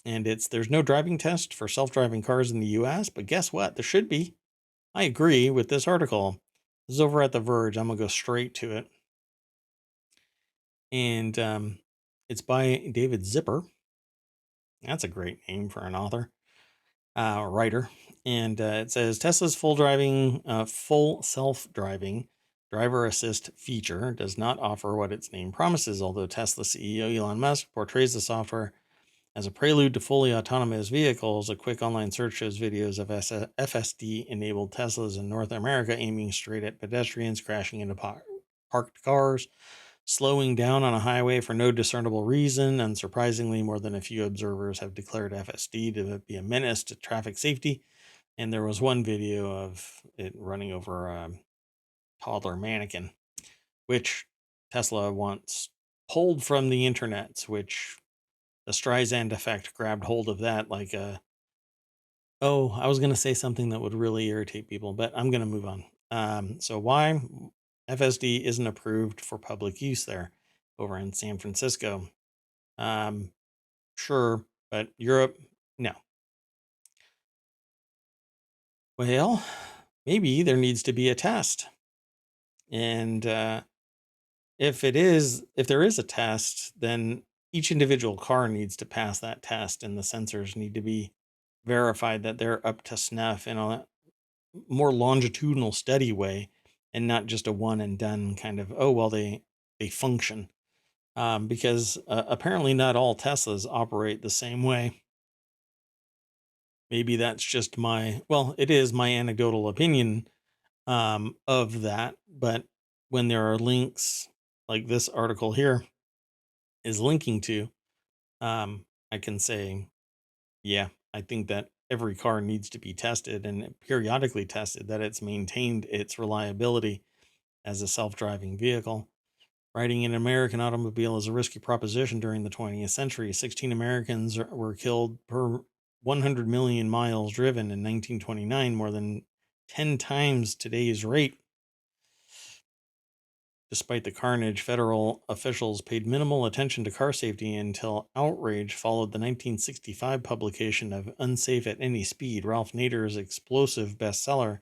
And there's no driving test for self-driving cars in the US, but guess what? There should be. I agree with this article. This is over at The Verge. I'm going to go straight to it. And it's by David Zipper. That's a great name for an author, writer. And it says Tesla's full self-driving driver assist feature does not offer what its name promises, although Tesla CEO Elon Musk portrays the software as a prelude to fully autonomous vehicles. A quick online search shows videos of FSD-enabled Teslas in North America aiming straight at pedestrians, crashing into parked cars, slowing down on a highway for no discernible reason. Unsurprisingly, more than a few observers have declared FSD to be a menace to traffic safety. And there was one video of it running over a toddler mannequin, which Tesla wants pulled from the internet, which the Streisand effect grabbed hold of that like a. Oh, I was going to say something that would really irritate people, but I'm going to move on. So why FSD isn't approved for public use there over in San Francisco? Sure, but Europe, no. Well, maybe there needs to be a test. And if there is a test, then each individual car needs to pass that test, and the sensors need to be verified that they're up to snuff in a more longitudinal, steady way, and not just a one and done kind of, oh well, they function. Because apparently not all Teslas operate the same way. Maybe that's just it is my anecdotal opinion of that. But when there are links like this article here is linking to, I can say, yeah, I think that every car needs to be tested and periodically tested, that it's maintained its reliability as a self-driving vehicle. Riding an American automobile is a risky proposition during the 20th century. 16 Americans were killed per 100 million miles driven in 1929, more than 10 times today's rate. Despite the carnage, federal officials paid minimal attention to car safety until outrage followed the 1965 publication of Unsafe at Any Speed, Ralph Nader's explosive bestseller.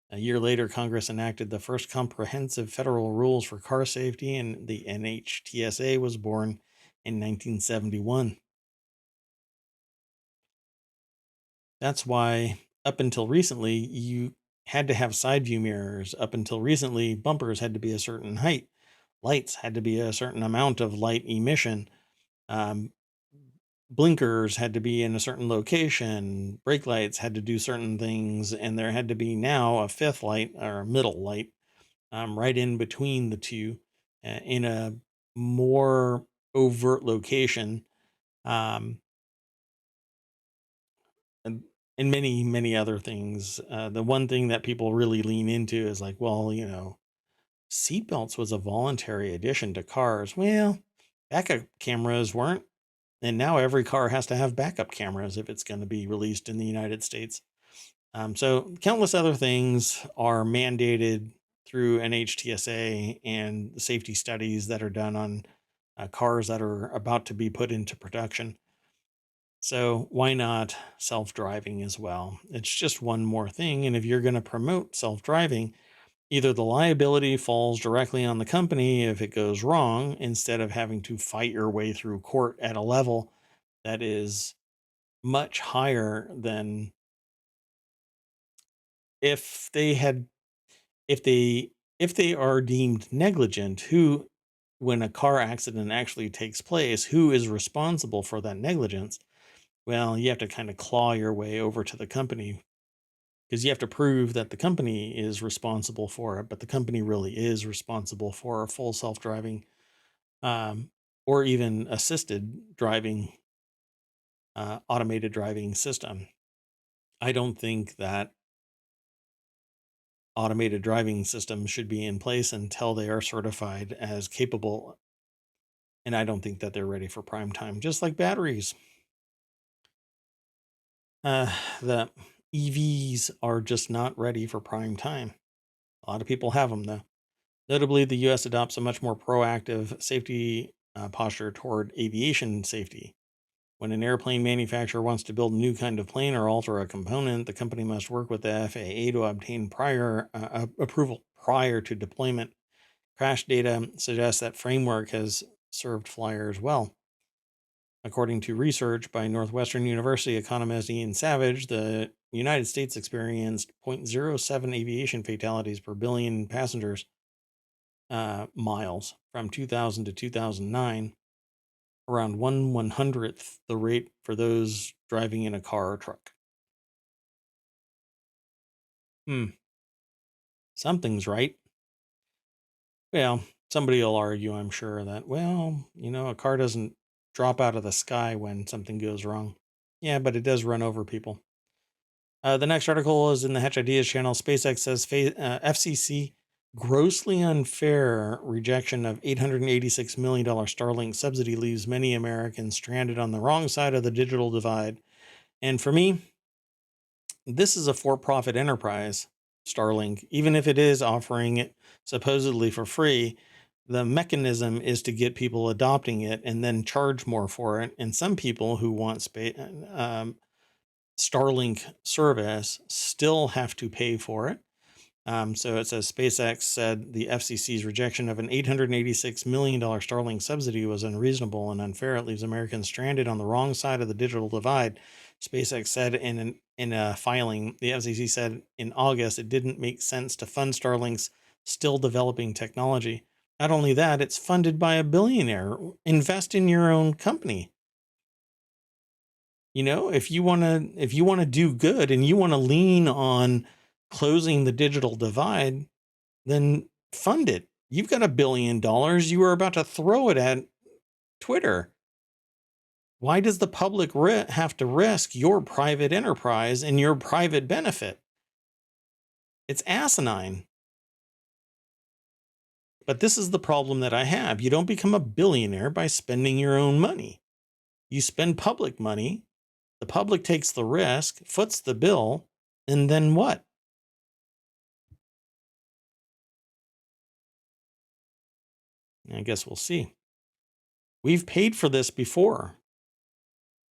A year later, Congress enacted the first comprehensive federal rules for car safety, and the NHTSA was born in 1971. That's why, up until recently, you had to have side view mirrors. Up until recently, bumpers had to be a certain height. Lights had to be a certain amount of light emission. Um, Blinkers had to be in a certain location. Brake lights had to do certain things. And there had to be now a fifth light or a middle light right in between the two in a more overt location. Um, and many, many other things. The one thing that people really lean into is like, well, seatbelts was a voluntary addition to cars. Well, backup cameras weren't. And now every car has to have backup cameras if it's going to be released in the United States. So countless other things are mandated through NHTSA and the safety studies that are done on cars that are about to be put into production. So why not self-driving as well? It's just one more thing. And if you're going to promote self-driving, either the liability falls directly on the company if it goes wrong, instead of having to fight your way through court at a level that is much higher than if they had if they are deemed negligent, who when a car accident actually takes place, who is responsible for that negligence? Well, you have to kind of claw your way over to the company, because you have to prove that the company is responsible for it, but the company really is responsible for a full self-driving um, or even assisted driving, automated driving system. I don't think that automated driving systems should be in place until they are certified as capable. And I don't think that they're ready for prime time, just like batteries. The EVs are just not ready for prime time. A lot of people have them, though. Notably, the US adopts a much more proactive safety posture toward aviation safety. When an airplane manufacturer wants to build a new kind of plane or alter a component, the company must work with the FAA to obtain prior approval prior to deployment. Crash data suggests that framework has served flyers well. According to research by Northwestern University economist Ian Savage, the United States experienced zero point zero 0.07 aviation fatalities per billion passengers miles from 2000 to 2009, around 1/100th the rate for those driving in a car or truck. Something's right. Well, somebody will argue, I'm sure, that, well, a car doesn't drop out of the sky when something goes wrong. Yeah, but it does run over people. The next article is in the Hatch Ideas channel. SpaceX says FCC grossly unfair rejection of $886 million Starlink subsidy leaves many Americans stranded on the wrong side of the digital divide. And for me, this is a for-profit enterprise, Starlink. Even if it is offering it supposedly for free, the mechanism is to get people adopting it and then charge more for it. And some people who want Starlink service still have to pay for it. So it says SpaceX said the FCC's rejection of an $886 million Starlink subsidy was unreasonable and unfair. It leaves Americans stranded on the wrong side of the digital divide. SpaceX said in a filing, the FCC said in August it didn't make sense to fund Starlink's still developing technology. Not only that, it's funded by a billionaire. Invest in your own company. If you want to do good and you want to lean on closing the digital divide, then fund it. You've got $1 billion. You are about to throw it at Twitter. Why does the public have to risk your private enterprise and your private benefit? It's asinine. But this is the problem that I have. You don't become a billionaire by spending your own money. You spend public money. The public takes the risk, foots the bill, and then what? I guess we'll see. We've paid for this before.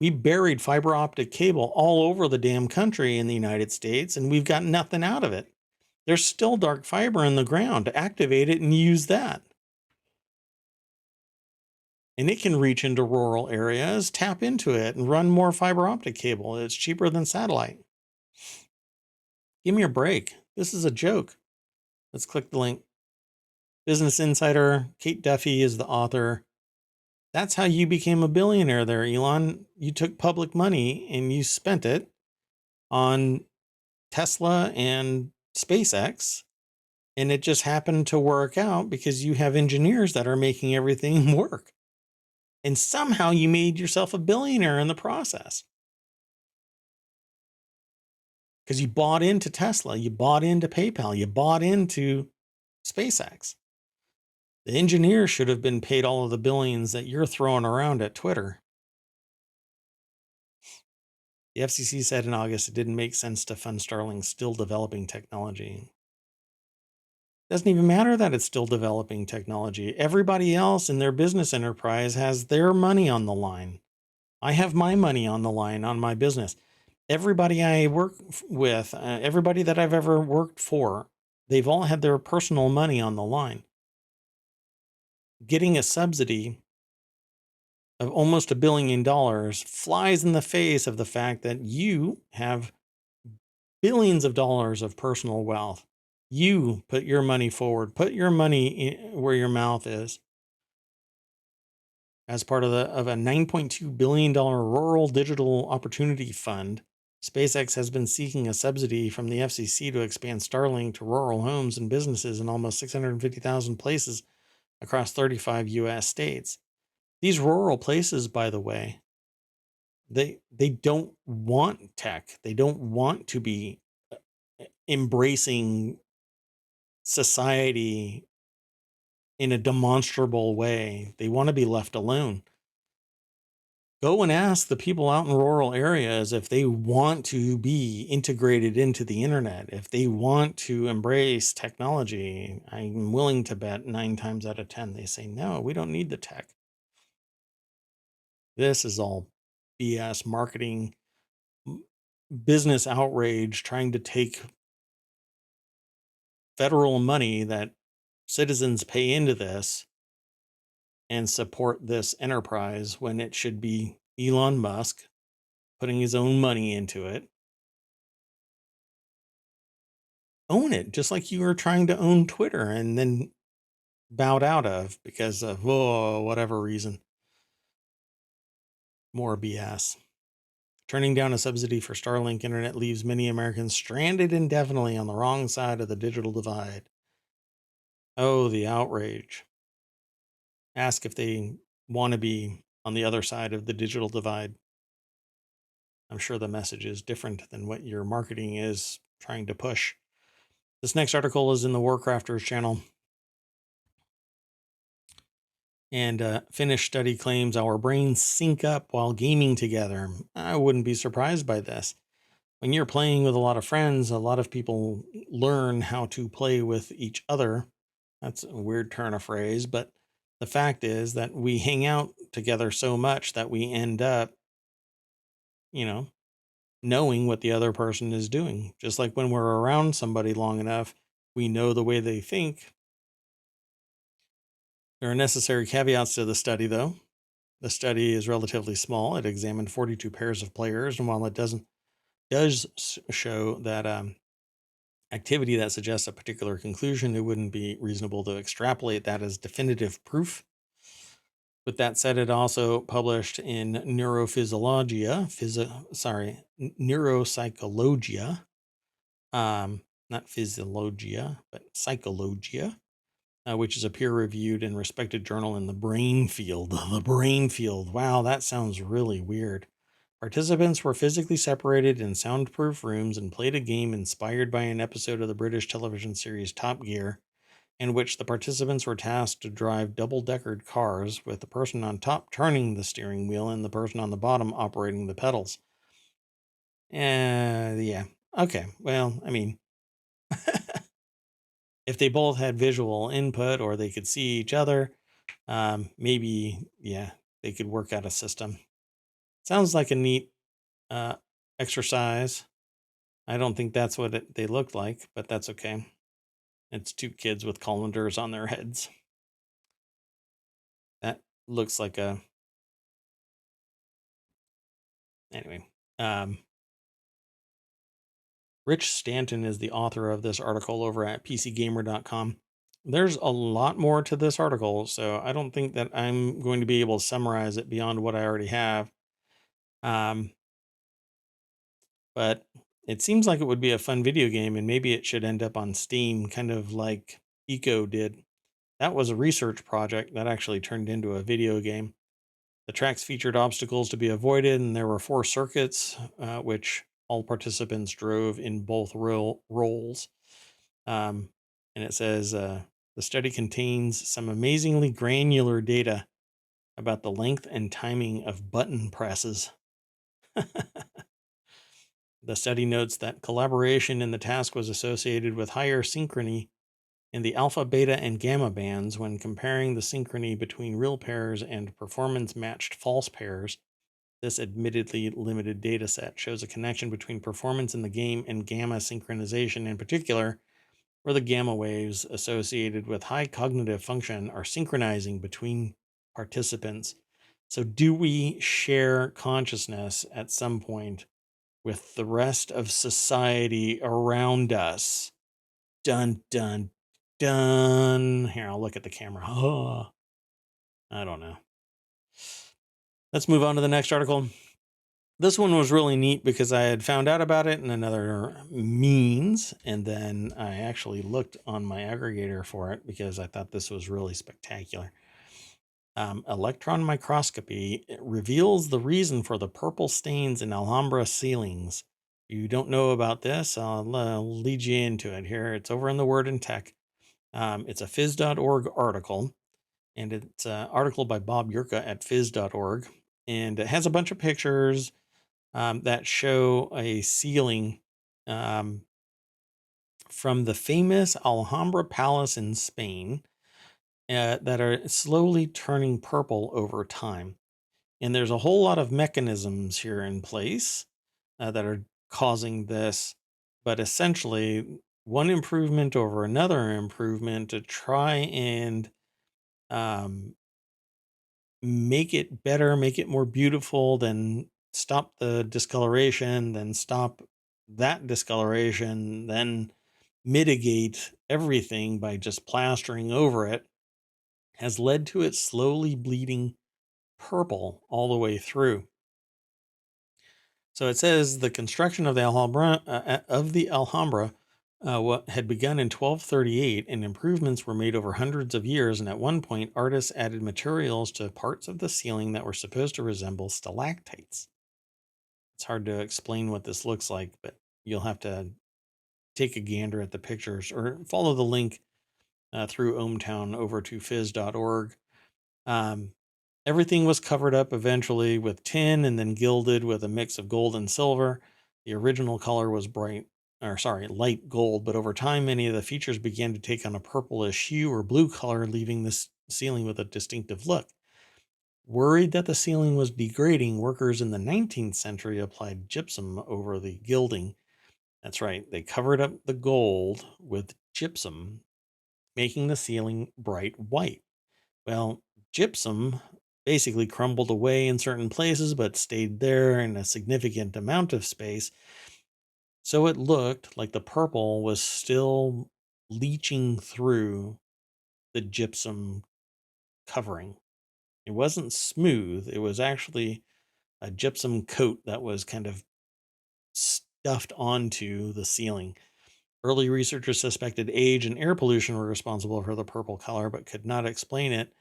We buried fiber optic cable all over the damn country in the United States, and we've got nothing out of it. There's still dark fiber in the ground. Activate it and use that. And it can reach into rural areas, tap into it, and run more fiber optic cable. It's cheaper than satellite. Give me a break. This is a joke. Let's click the link. Business Insider, Kate Duffy is the author. That's how you became a billionaire there, Elon. You took public money and you spent it on Tesla and SpaceX, and it just happened to work out because you have engineers that are making everything work. And somehow you made yourself a billionaire in the process. Because you bought into Tesla, you bought into PayPal, you bought into SpaceX. The engineers should have been paid all of the billions that you're throwing around at Twitter. The FCC said in August it didn't make sense to fund Starlink's still developing technology. Doesn't even matter that it's still developing technology. Everybody else in their business enterprise has their money on the line. I have my money on the line on my business. Everybody I work with, everybody that I've ever worked for, they've all had their personal money on the line. Getting a subsidy of almost $1 billion flies in the face of the fact that you have billions of dollars of personal wealth. You put your money forward, put your money where your mouth is. As part of a $9.2 billion rural digital opportunity fund, SpaceX has been seeking a subsidy from the FCC to expand Starlink to rural homes and businesses in almost 650,000 places across 35 U.S. states. These rural places, by the way, they don't want tech. They don't want to be embracing society in a demonstrable way. They want to be left alone. Go and ask the people out in rural areas if they want to be integrated into the internet, if they want to embrace technology. I'm willing to bet 9 times out of 10 they say, no, we don't need the tech. This is all BS marketing, business outrage, trying to take federal money that citizens pay into this and support this enterprise when it should be Elon Musk putting his own money into it. Own it, just like you were trying to own Twitter and then bowed out of because of whatever reason. More BS. Turning down a subsidy for Starlink internet leaves many Americans stranded indefinitely on the wrong side of the digital divide. Oh, the outrage. Ask if they want to be on the other side of the digital divide. I'm sure the message is different than what your marketing is trying to push. This next article is in the Warcrafters channel. And a Finnish study claims our brains sync up while gaming together. I wouldn't be surprised by this. When you're playing with a lot of friends, a lot of people learn how to play with each other. That's a weird turn of phrase, but the fact is that we hang out together so much that we end up, you know, knowing what the other person is doing. Just like when we're around somebody long enough, we know the way they think. There are necessary caveats to the study, though. The study is relatively small. It examined 42 pairs of players, and while it does show that activity that suggests a particular conclusion, it wouldn't be reasonable to extrapolate that as definitive proof. With that said, it also published in Neuropsychologia, not physiologia, but psychologia, which is a peer-reviewed and respected journal in the brain field. The brain field. Wow, that sounds really weird. Participants were physically separated in soundproof rooms and played a game inspired by an episode of the British television series Top Gear, in which the participants were tasked to drive double-deckered cars with the person on top turning the steering wheel and the person on the bottom operating the pedals. Yeah. Okay. Well, I mean, if they both had visual input or they could see each other, maybe, yeah, they could work out a system. Sounds like a neat exercise. I don't think that's what they looked like, but that's okay. It's two kids with colanders on their heads. That looks like a... Anyway. Rich Stanton is the author of this article over at PCGamer.com. There's a lot more to this article, so I don't think that I'm going to be able to summarize it beyond what I already have. But it seems like it would be a fun video game, and maybe it should end up on Steam, kind of like Eco did. That was a research project that actually turned into a video game. The tracks featured obstacles to be avoided, and there were 4 circuits, which all participants drove in both roles. And it says the study contains some amazingly granular data about the length and timing of button presses. The study notes that collaboration in the task was associated with higher synchrony in the alpha, beta, and gamma bands when comparing the synchrony between real pairs and performance-matched false pairs. This admittedly limited dataset shows a connection between performance in the game and gamma synchronization in particular, where the gamma waves associated with high cognitive function are synchronizing between participants. So do we share consciousness at some point with the rest of society around us? Dun, dun, dun. Here, I'll look at the camera. Oh, I don't know. Let's move on to the next article. This one was really neat because I had found out about it in another means, and then I actually looked on my aggregator for it because I thought this was really spectacular. Electron microscopy reveals the reason for the purple stains in Alhambra ceilings. If you don't know about this, I'll lead you into it here. It's over in the Word and Tech. It's a phys.org article, and it's an article by Bob Yurka at phys.org. and it has a bunch of pictures that show a ceiling um, from the famous Alhambra Palace in Spain that are slowly turning purple over time. And there's a whole lot of mechanisms here in place that are causing this, but essentially, one improvement over another improvement to try and um, make it better, make it more beautiful, then stop the discoloration, then stop that discoloration, then mitigate everything by just plastering over it, has led to it slowly bleeding purple all the way through. So it says the construction of the Alhambra what had begun in 1238, and improvements were made over hundreds of years. And at one point, artists added materials to parts of the ceiling that were supposed to resemble stalactites. It's hard to explain what this looks like, but you'll have to take a gander at the pictures or follow the link through ohmTown over to fizz.org. Um, Everything was covered up eventually with tin and then gilded with a mix of gold and silver. The original color was light gold, but over time, many of the features began to take on a purplish hue or blue color, leaving the ceiling with a distinctive look. Worried that the ceiling was degrading, workers in the 19th century applied gypsum over the gilding. That's right, they covered up the gold with gypsum, making the ceiling bright white. Well, gypsum basically crumbled away in certain places, but stayed there in a significant amount of space. So it looked like the purple was still leaching through the gypsum covering. It wasn't smooth, it was actually a gypsum coat that was kind of stuffed onto the ceiling. Early researchers suspected age and air pollution were responsible for the purple color, but could not explain it.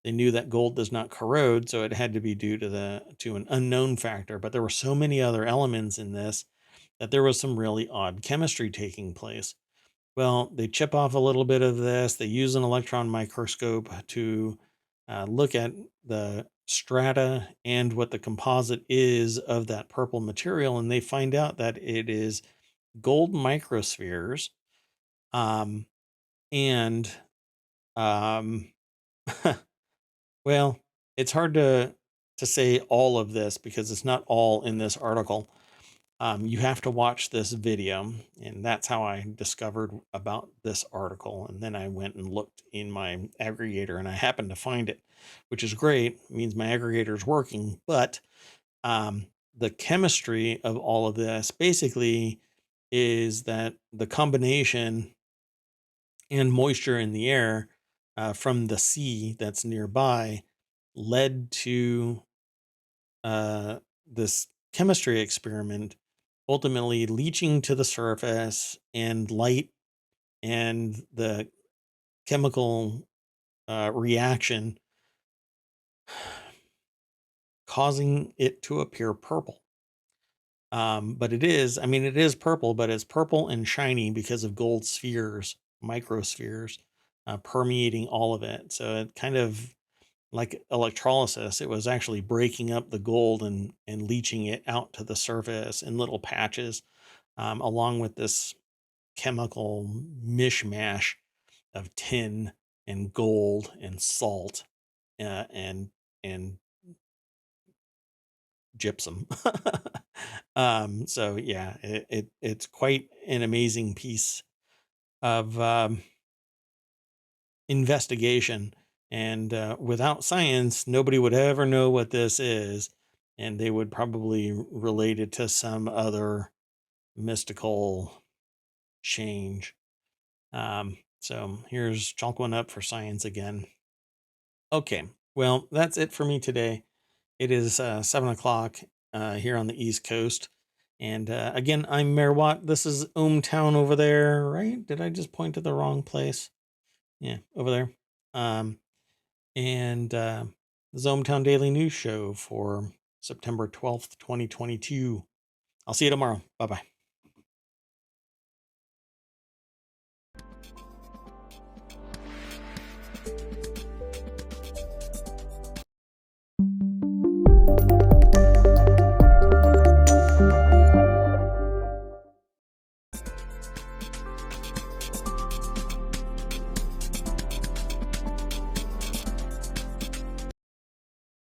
They knew that gold does not corrode, so it had to be due to an unknown factor. But there were so many other elements in this that there was some really odd chemistry taking place. Well, they chip off a little bit of this. They use an electron microscope to look at the strata and what the composite is of that purple material, and they find out that it is gold microspheres, um, and um, well, it's hard to say all of this because it's not all in this article. You have to watch this video, and that's how I discovered about this article. And then I went and looked in my aggregator, and I happened to find it, which is great. It means my aggregator is working. But the chemistry of all of this basically is that the combination and moisture in the air from the sea that's nearby led to this chemistry experiment ultimately leaching to the surface, and light and the chemical reaction causing it to appear purple. But it is purple, but it's purple and shiny because of gold spheres, microspheres, permeating all of it. So it kind of like electrolysis, it was actually breaking up the gold and leaching it out to the surface in little patches, along with this chemical mishmash of tin and gold and salt and gypsum. So yeah, it's quite an amazing piece of investigation. And without science, nobody would ever know what this is, and they would probably relate it to some other mystical change. So here's chalk one up for science again. Okay, well, that's it for me today. It is 7 o'clock here on the East Coast. And again, I'm Mayor Watt. This is ohmTown over there, right? Did I just point to the wrong place? Yeah, over there. And the ohmTown Daily News Show for September 12th, 2022. I'll see you tomorrow. Bye bye.